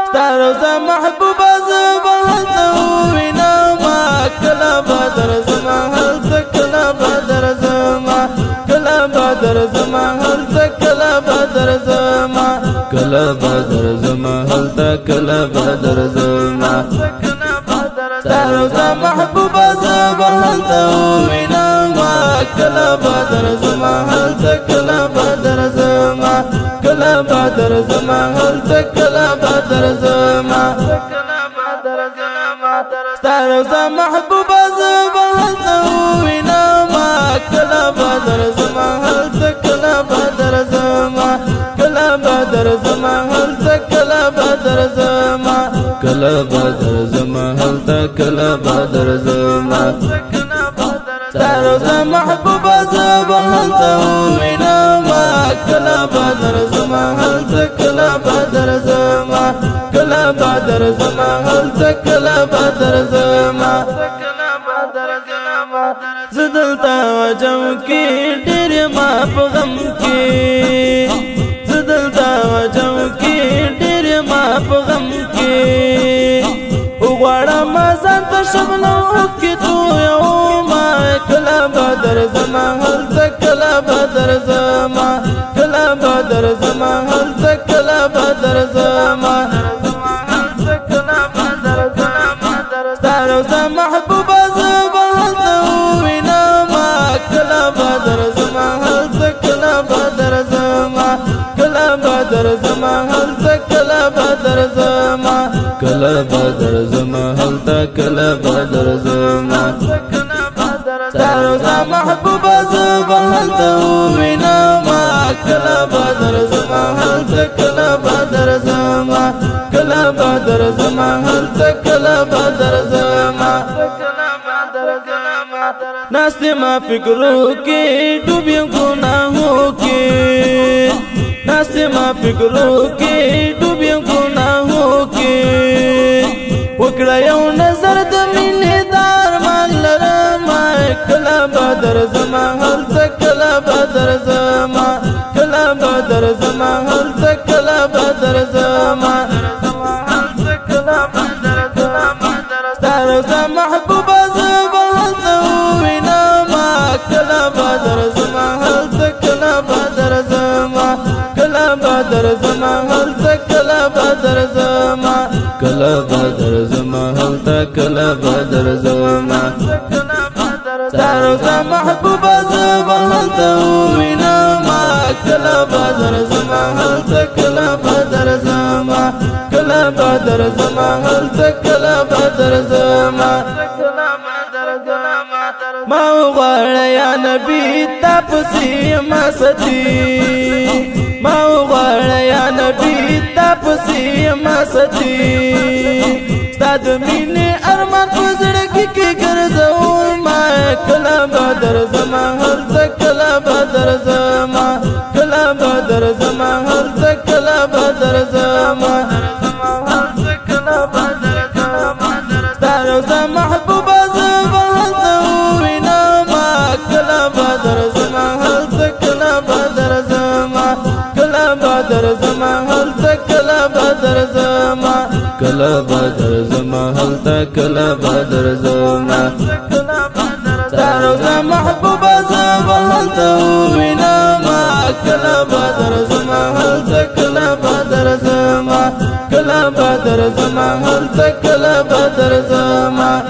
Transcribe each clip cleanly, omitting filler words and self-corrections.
ستاروزا محبوبا زبا هلتا وینما کلا بدر زما هلتا کلا بدر زما کلا بدر زما هلتا کلا بدر زما کلا بدر زما هلتا کلا بدر زما ستاروزا محبوبا زبا هلتا وینما کلا بدر زما هلتا کلا بدر زما کلا بدر زما هلتا کلا بدر زما ستاروزا محبوبا زبا هلتا وینما کلا بدر زما هلتا کلا بدر زما کلا بدر زما هلتا کلا بدر زما کلا بدر زما هلتا کلا بدر زما ستاروزا محبوبا زبا هلتا وینما کلا بدر زما هلتا کلا بدر زما کلا بدر زما هلتا کلا بدر زما زدلتا وجم کی ډیر ما په غم کی زدلتا وجم کی ډیر ما په غم کی وغواړم ځان ته شبنو کی تو یو ما کلا بدر زما هلتا کلا بدر زما کلا بدر زما هلتا کلا بدر زما ستاروزا محبوبا زبا هلتا وینما کلا بدر زما هلتا کلا بدر زما کلا بدر زما هلتا کلا بدر زما کلا بدر زما هلتا کلا بدر زما ستاروزا محبوبا زبا هلتا وینما کلا بدر زما هلتا کلا بدر زما کلا بدر زما هلتا کلا بدر زما ناستے ما فکروں کے ڈوبی گناہوں کے ناستے ما فکروں کے ڈوبی گناہوں کے وکڑا یو نظر د مینې دار مان لرما کلا بدر زما هلتا کلا بدر زما کلا بدر زما هلتا کلا بدر زما ستاروزا محبوبا زبا هلتا وینما کلا بدر زما هلتا کلا بدر زما کلا بدر زما هلتا کلا بدر زما کلا بدر زما هلتا کلا بدر زما ستاروزا محبوبا زبا هلتا وینما کلا بدر زما هلتا کلا بدر زما کلا بدر زما هلتا کلا بدر زما ما وغواړه یا نبی تا پسې ما ستی ما وغواړه یا نبی تا پسې ما ستی ستا د مینې ارمان په زړه کې ګرځوم کلا بدر زما هلتا کلا بدر زما کلا بدر زما هلتا کلا بدر زما ستاروزا محبوبا زبا هلتا وینما کلا بدر زما هلتا کلا بدر زما کلا بدر زما هلتا کلا بدر زما کلا بدر زما هلتا کلا بدر زما ستاروزا محبوبا زبا هلتا وینما کلا بدر زما هلتا کلا بدر زما کلا بدر زما هلتا کلا بدر زما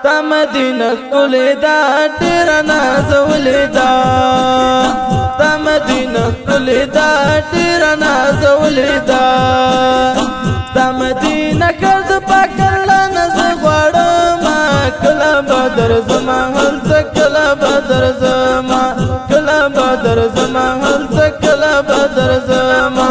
تا مدینه ښکلې ده ډېره نازولې ده تا مدینه ښکلې ده ډېره نازولې ده تا مدینه ښار د پاک الله نه زه غواړم کلا بدر زما هلتا کلا بدر زما کلا بدر زما هلتا کلا بدر زما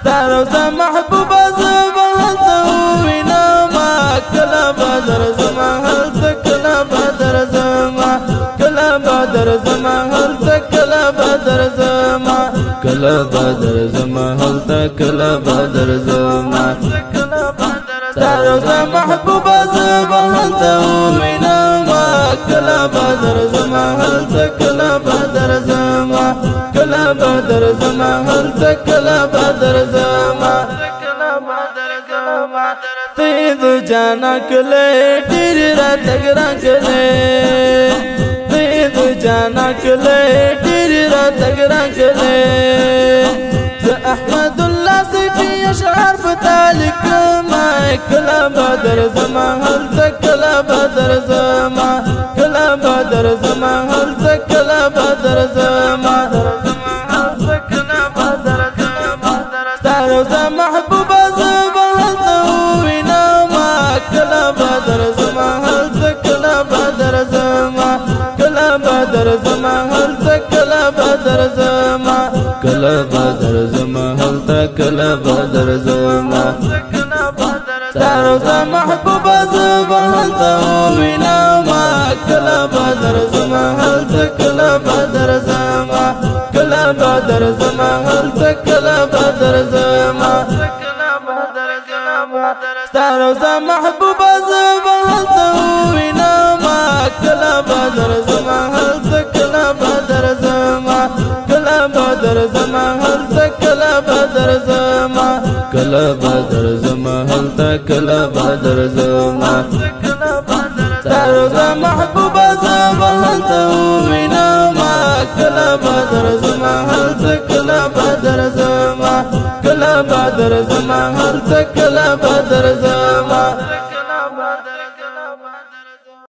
ستاروزا محبوبا زبا هلتا وینما کلا بدر زما هلتا کلا بدر زما کلا بدر زما هلتا کلا بدر زما کلا بدر زما هلتا کلا بدر زما ستاروزا محبوبا زبا هلتا وینما کلا بدر زما هلتا کلا بدر کلا بدر زما هلته کلا بدر زما تید جانا کله ډیر را تګران کله تید جانا کله ډیر را تګران کله ز احمد الله سيدي اشعار بتالک ما کلا بدر زما هلته کلا بدر زما کلا بدر زما هلته کلا بدر زما ستارو زما محبوب زما هلته وینا ما کلا بدر زما هلته کلا بدر زما کلا بدر زما هلته کلا بدر زما کلا بدر زما هلته کلا بدر زما ستارو زما محبوب زما هلته وینا ما کلا بدر زما هلته کلا بدر زما کلا بدر زما هلته کلا بدر زما ستارو زما محبوب زما هلته وینا ما کلا بدر زما هلته کلا بدر زما کلا بدر زما هلته کلا بدر زما کلا بدر زما هلته کلا بدر زما ستارو زما محبوب زما هلته وینا ما کلا بدر زما هلته کلا بدر زما کلا بدر زما هلته کلا بدر زما